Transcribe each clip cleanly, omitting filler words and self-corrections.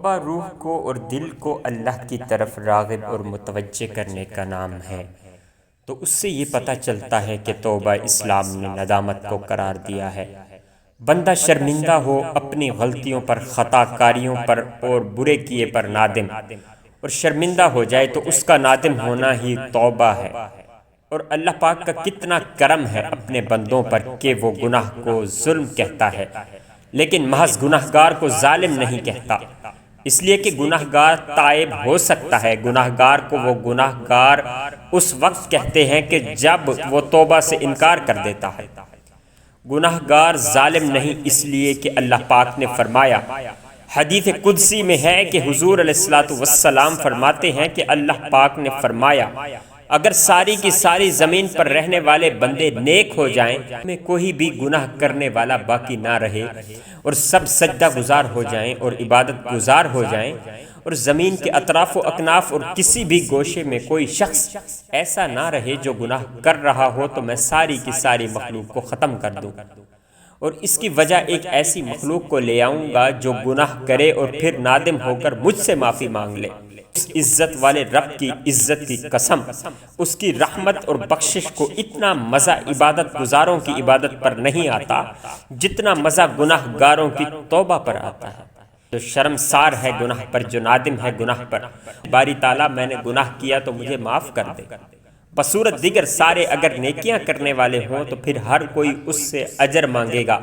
توبہ روح کو اور دل کو اللہ کی طرف راغب اور متوجہ کرنے کا نام ہے۔ تو اس سے یہ پتہ چلتا ہے کہ توبہ اسلام نے ندامت کو قرار دیا ہے۔ بندہ شرمندہ ہو اپنی غلطیوں پر، خطا کاریوں پر اور برے کیے پر نادم اور شرمندہ ہو جائے تو اس کا نادم ہونا ہی توبہ ہے۔ اور اللہ پاک کا کتنا کرم ہے اپنے بندوں پر کہ وہ گناہ کو ظلم کہتا ہے، لیکن محض گناہگار کو ظالم نہیں کہتا، اس لیے کہ گناہگار تائب ہو سکتا ہے۔ گناہگار کو وہ گناہگار اس وقت کہتے ہیں کہ جب وہ توبہ سے انکار کر دیتا ہے۔ گناہگار ظالم نہیں، اس لیے کہ اللہ پاک نے فرمایا، حدیث قدسی میں ہے کہ حضور علیہ السلام فرماتے ہیں کہ اللہ پاک نے فرمایا، اگر ساری کی ساری زمین پر رہنے والے بندے نیک ہو جائیں، میں کوئی بھی گناہ کرنے والا باقی نہ رہے، اور سب سجدہ گزار ہو جائیں اور عبادت گزار ہو جائیں، اور زمین کے اطراف و اکناف اور کسی بھی گوشے میں کوئی شخص ایسا نہ رہے جو گناہ کر رہا ہو، تو میں ساری کی ساری مخلوق کو ختم کر دوں، اور اس کی وجہ ایک ایسی مخلوق کو لے آؤں گا جو گناہ کرے اور پھر نادم ہو کر مجھ سے معافی مانگ لے۔ اس عزت والے رب کی عزت کی قسم، اس کی رحمت اور بخشش کو اتنا مزہ عبادت گزاروں کی عبادت پر نہیں آتا جتنا مزہ گناہ گاروں کی توبہ پر آتا ہے۔ جو شرمسار ہے گناہ پر، جو نادم ہے گناہ پر، باری تعالیٰ میں نے گناہ کیا تو مجھے معاف کر دے۔ بصورت دیگر سارے اگر نیکیاں کرنے والے ہوں تو پھر ہر کوئی اس سے اجر مانگے گا۔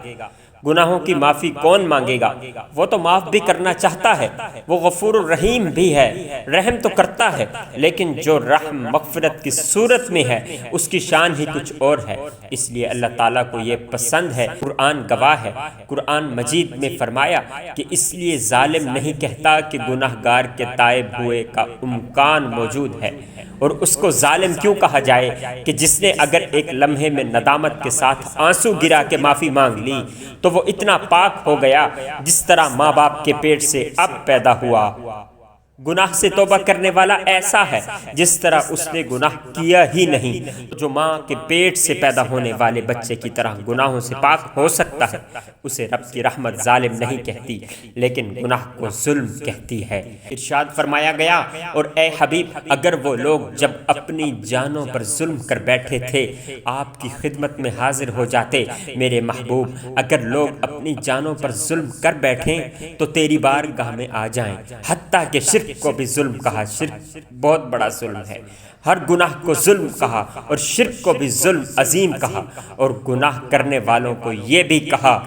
گناہوں کی معافی کون مانگے گا؟ وہ تو معاف بھی کرنا چاہتا ہے، وہ غفور الرحیم بھی ہے، رحم تو کرتا ہے، لیکن جو رحم مغفرت کی صورت میں ہے اس کی شان ہی کچھ اور ہے۔ اس لیے اللہ تعالیٰ کو یہ پسند ہے، قرآن گواہ ہے، قرآن مجید میں فرمایا کہ اس لیے ظالم نہیں کہتا کہ گناہ گار کے تائب ہوئے کا امکان موجود ہے، اور اس کو ظالم کیوں کہا جائے کہ جس نے اگر ایک لمحے میں ندامت کے ساتھ آنسو گرا کے معافی مانگ لی تو وہ اتنا پاک ہو گیا جس طرح ماں باپ کے پیٹ سے اب پیدا ہوا۔ گناہ سے توبہ کرنے والا ایسا ہے جس طرح اس نے گناہ کیا ہی نہیں۔ جو ماں کے پیٹ سے پیدا ہونے والے بچے کی طرح گناہوں سے پاک ہو سکتا ہے، اسے رب کی رحمت ظالم نہیں کہتی، لیکن گناہ کو ظلم کہتی ہے۔ ارشاد فرمایا گیا، اور اے حبیب، اگر وہ لوگ جب اپنی جانوں پر ظلم کر بیٹھے تھے آپ کی خدمت میں حاضر ہو جاتے، میرے محبوب اگر لوگ اپنی جانوں پر ظلم کر بیٹھیں تو تیری بارگاہ میں آ جائیں، حتیٰ کہ شرک کو بھی ظلم کہا۔ شرک بہت بڑا ظلم ہے، ہر گناہ کو ظلم کہا، اور شرک کو بھی ظلم عظیم کہا، اور گناہ کرنے والوں کو یہ بھی کہا۔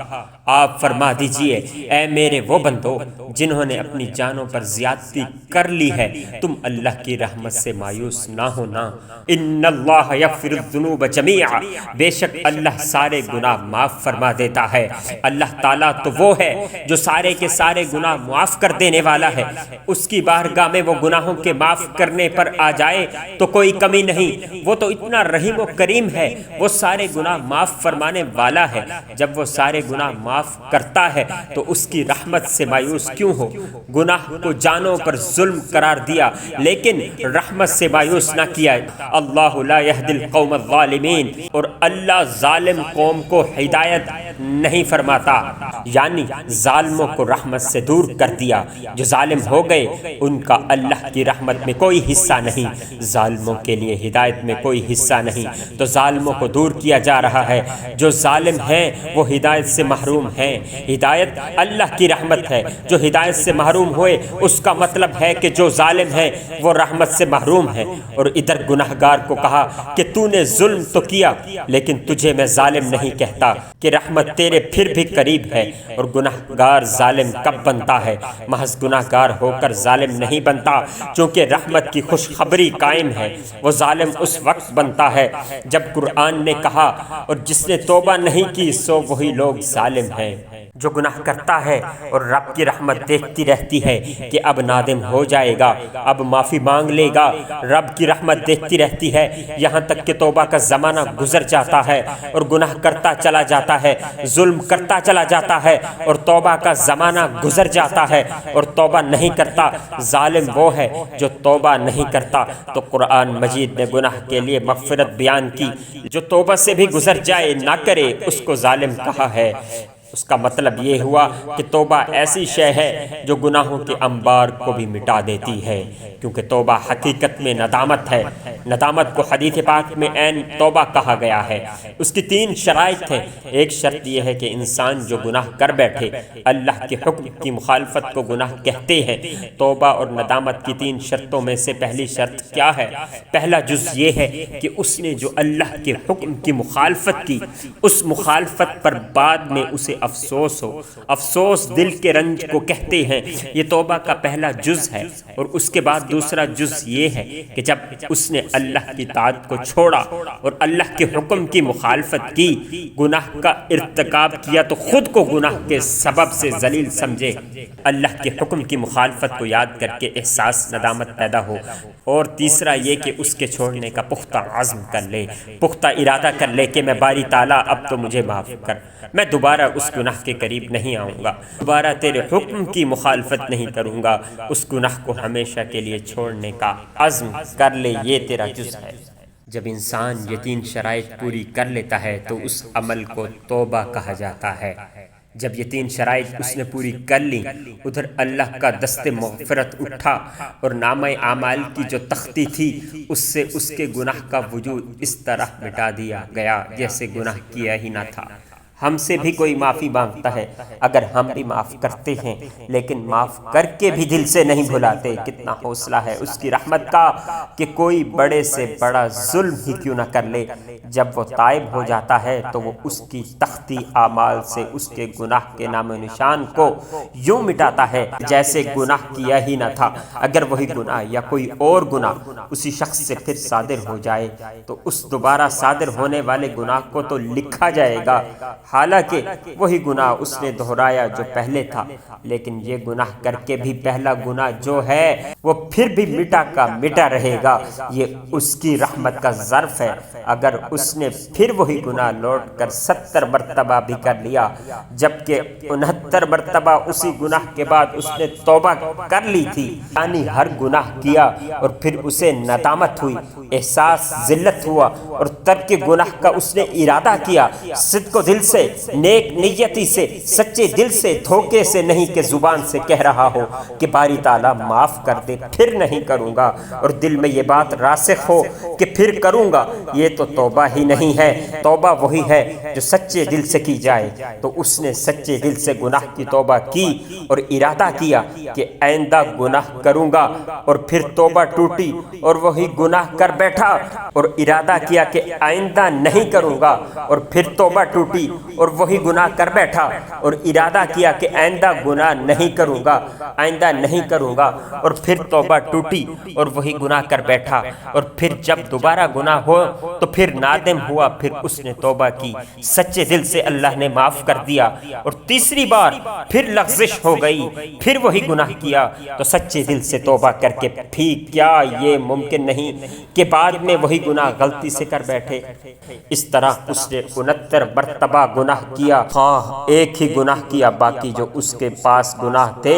آپ فرما دیجئے، اے میرے وہ بندو جنہوں نے اپنی جانوں پر زیادتی کر لی ہے، تم اللہ کی رحمت سے مایوس نہ ہونا۔ ان اللہ یغفر الذنوب جمیعا، بے شک اللہ سارے گناہ معاف فرما دیتا ہے۔ اللہ تعالیٰ تو وہ ہے جو سارے کے سارے گناہ معاف کر دینے والا ہے، اس کی بارگاہ میں وہ گناہوں کے معاف کرنے پر آ جائے تو کوئی کمی نہیں۔ وہ تو اتنا رحیم و کریم ہے، وہ سارے گناہ معاف فرمانے والا ہے۔ جب وہ سارے گناہ معاف کرتا ہے تو اس کی رحمت سے مایوس کیوں ہو؟ گناہ کو جانوں پر ظلم قرار دیا لیکن رحمت سے مایوس نہ کیا۔ اللہ لا یہدی القوم الظالمین، اور اللہ ظالم قوم کو ہدایت نہیں فرماتا، یعنی ظالموں کو رحمت سے دور کر دیا۔ جو ظالم ہو گئے ان کا اللہ کی رحمت میں کوئی حصہ نہیں، ظالموں کے لیے ہدایت میں کوئی حصہ نہیں، تو ظالموں کو دور کیا جا رہا ہے۔ جو ظالم ہیں وہ ہدایت سے محروم ہیں، ہدایت اللہ کی رحمت ہے۔ جو ہدایت سے محروم ہوئے اس کا مطلب ہے کہ جو ظالم ہیں وہ رحمت سے محروم ہیں۔ اور ادھر گناہگار کو کہا کہ تو نے ظلم تو کیا لیکن تجھے میں ظالم نہیں کہتا، کہ رحمت تیرے پھر بھی قریب ہے۔ اور گناہگار ظالم کب بنتا ہے؟ محض گناہگار ہو کر ظالم نہیں بنتا، چونکہ رحمت کی خوشخبری قائم ہے۔ وہ ظالم اس وقت بنتا ہے جب قرآن نے کہا، اور جس نے توبہ نہیں کی سو وہی لوگ ظالم ہیں۔ جو گناہ کرتا ہے اور رب کی رحمت دیکھتی رہتی ہے کہ اب نادم ہو جائے گا، اب معافی مانگ لے گا، رب کی رحمت دیکھتی رہتی ہے یہاں تک کہ توبہ کا زمانہ گزر جاتا ہے اور گناہ کرتا چلا جاتا ہے، ظلم کرتا چلا جاتا ہے اور توبہ کا زمانہ گزر جاتا ہے اور توبہ نہیں کرتا۔ ظالم وہ ہے جو توبہ نہیں کرتا۔ تو قرآن مجید نے گناہ کے لیے مغفرت بیان کی، جو توبہ سے بھی گزر جائے نہ کرے اس کو ظالم کہا ہے۔ اس کا مطلب یہ ہوا کہ توبہ ایسی شے ہے جو گناہوں کے انبار کو بھی مٹا دیتی ہے، کیونکہ توبہ حقیقت میں ندامت ہے۔ ندامت کو حدیث پاک میں عین توبہ کہا گیا ہے۔ اس کی 3 شرائط ہیں۔ ایک شرط یہ ہے کہ انسان جو گناہ کر بیٹھے، اللہ کے حکم کی مخالفت کو گناہ کہتے ہیں۔ توبہ اور ندامت کی 3 شرطوں میں سے پہلی شرط کیا ہے؟ پہلا جز یہ ہے کہ اس نے جو اللہ کے حکم کی مخالفت کی، اس مخالفت پر بعد میں اسے افسوس ہو۔ افسوس دل کے رنج کو کہتے ہیں۔ یہ توبہ کا پہلا جز ہے۔ اور اس کے بعد دوسرا جز یہ ہے کہ جب اس نے اللہ کی اطاعت کو چھوڑا اور اللہ کے حکم کی مخالفت کی، گناہ کا ارتکاب کیا، تو خود کو گناہ کے سبب سے ذلیل سمجھے۔ اللہ کے حکم کی مخالفت کو یاد کر کے احساس ندامت پیدا ہو۔ اور تیسرا یہ کہ اس کے چھوڑنے کا پختہ عزم کر لے، پختہ ارادہ کر لے کہ میں باری تعالیٰ اب تو مجھے معاف کر، میں دوبارہ اس گناہ کے قریب نہیں آؤں گا، دوبارہ تیرے حکم کی مخالفت نہیں کروں گا، اس گناہ کو ہمیشہ کے لیے چھوڑنے کا عزم کر لے۔ یہ تیرا جز ہے۔ جب انسان یہ 3 شرائط پوری کر لیتا ہے تو اس عمل کو توبہ کہا جاتا ہے۔ جب یہ 3 شرائط اس نے پوری کر لی، ادھر اللہ کا دست مغفرت اٹھا اور نامہ اعمال کی جو تختی تھی اس سے اس کے گناہ کا وجود اس طرح مٹا دیا گیا جیسے گناہ کیا ہی نہ تھا۔ ہم سے بھی کوئی معافی مانگتا ہے، اگر ہم بھی معاف کرتے ہیں لیکن معاف کر کے بھی دل سے نہیں بھلاتے، کتنا حوصلہ ہے اس کی رحمت کا کہ کوئی بڑے سے بڑا ظلم ہی کیوں نہ کر لے، جب وہ تائب ہو جاتا ہے تو وہ اس کی تختی اعمال سے اس کے گناہ کے نام و نشان کو یوں مٹاتا ہے جیسے گناہ کیا ہی نہ تھا۔ اگر وہی گناہ یا کوئی اور گناہ اسی شخص سے پھر صادر ہو جائے تو اس دوبارہ صادر ہونے والے گناہ کو تو لکھا جائے گا، حالانکہ وہی گناہ اس نے دہرایا جو پہلے تھا، لیکن یہ گناہ کر کے بھی پہلا گناہ جو ہے وہ پھر بھی مٹا کا مٹا رہے گا۔ یہ اس کی رحمت کا ظرف ہے۔ اگر اس نے پھر وہی گناہ لوٹ کر 70 مرتبہ بھی کر لیا، جبکہ 69 مرتبہ اسی گناہ کے بعد اس نے توبہ کر لی تھی، یعنی ہر گناہ کیا اور پھر اسے ندامت ہوئی، احساس ذلت ہوا اور ترک گناہ کا اس نے ارادہ کیا، صدق و دل سے، نیک نیتی سے، سچے دل سے، دھوکے سے نہیں کہ زبان سے کہہ رہا ہو کہ باری تعالیٰ معاف کر دے، پھر نہیں کروں گا، اور دل میں یہ بات راسخ ہو کہ پھر کروں گا، یہ تو توبہ ہی نہیں ہے۔ توبہ وہی ہے جو سچے دل سے کی جائے۔ تو اس نے سچے دل سے گناہ کی توبہ کی اور ارادہ کیا کہ آئندہ گناہ کروں گا، اور پھر توبہ ٹوٹی اور وہی گناہ کر بیٹھا، اور ارادہ کیا کہ آئندہ نہیں کروں گا، اور پھر توبہ ٹوٹی اور وہی گناہ کر بیٹھا، اور ارادہ کیا کہ آئندہ گناہ نہیں کروں گا، آئندہ نہیں کروں گا، اور پھر توبہ ٹوٹی اور وہی گناہ کر بیٹھا، اور پھر جب دوبارہ گناہ ہو تو پھر نادم ہوا، پھر اس نے توبہ کی، سچے دل سے اللہ نے معاف کر دیا، اور تیسری بار پھر لغزش ہو گئی، پھر وہی گناہ کیا، تو سچے دل سے توبہ کر کے ٹھیک کیا یہ ممکن نہیں کہ بعد میں وہی گناہ غلطی سے کر بیٹھے۔ اس طرح اس نے 69 مرتبہ گناہ کیا، ہاں ایک ہی گناہ کیا، باقی جو اس کے پاس گناہ تھے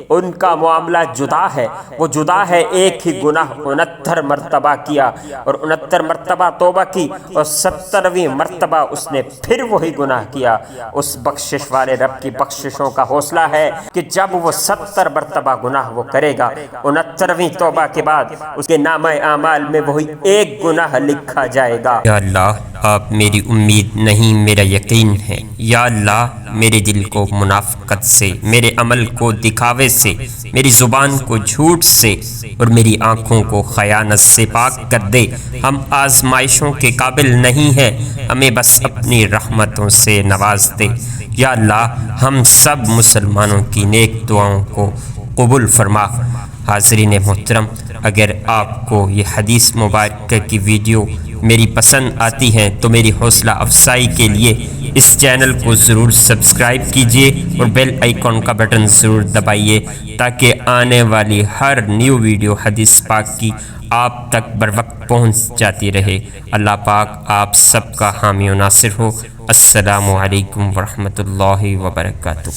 ان کا معاملہ جدا ہے، وہ جدا ہے۔ ایک ہی گناہ 69 مرتبہ کیا اور 69 مرتبہ توبہ کی، اور 70ویں مرتبہ اس نے پھر وہی گناہ کیا۔ اس بخشش والے رب کی بخششوں کا حوصلہ ہے کہ جب وہ 70 مرتبہ گناہ وہ کرے گا، 69ویں توبہ کے بعد اس کے نامہ اعمال میں وہی ایک گناہ لکھا جائے گا۔ یا اللہ، آپ میری امید نہیں میرا یقین ہے۔ یا اللہ، میرے دل کو منافقت سے، میرے عمل کو دکھاوے سے، میری زبان کو جھوٹ سے اور میری آنکھوں کو خیانت سے پاک کر دے۔ ہم آزمائشوں کے قابل نہیں ہیں، ہمیں بس اپنی رحمتوں سے نواز دے۔ یا اللہ، ہم سب مسلمانوں کی نیک دعاؤں کو قبول فرما۔ حاضرین محترم، اگر آپ کو یہ حدیث مبارکہ کی ویڈیو میری پسند آتی ہیں تو میری حوصلہ افزائی کے لیے اس چینل کو ضرور سبسکرائب کیجیے اور بیل آئیکن کا بٹن ضرور دبائیے تاکہ آنے والی ہر نیو ویڈیو حدیث پاک کی آپ تک بر وقت پہنچ جاتی رہے۔ اللہ پاک آپ سب کا حامی و ناصر ہو۔ السلام علیکم ورحمۃ اللہ وبرکاتہ۔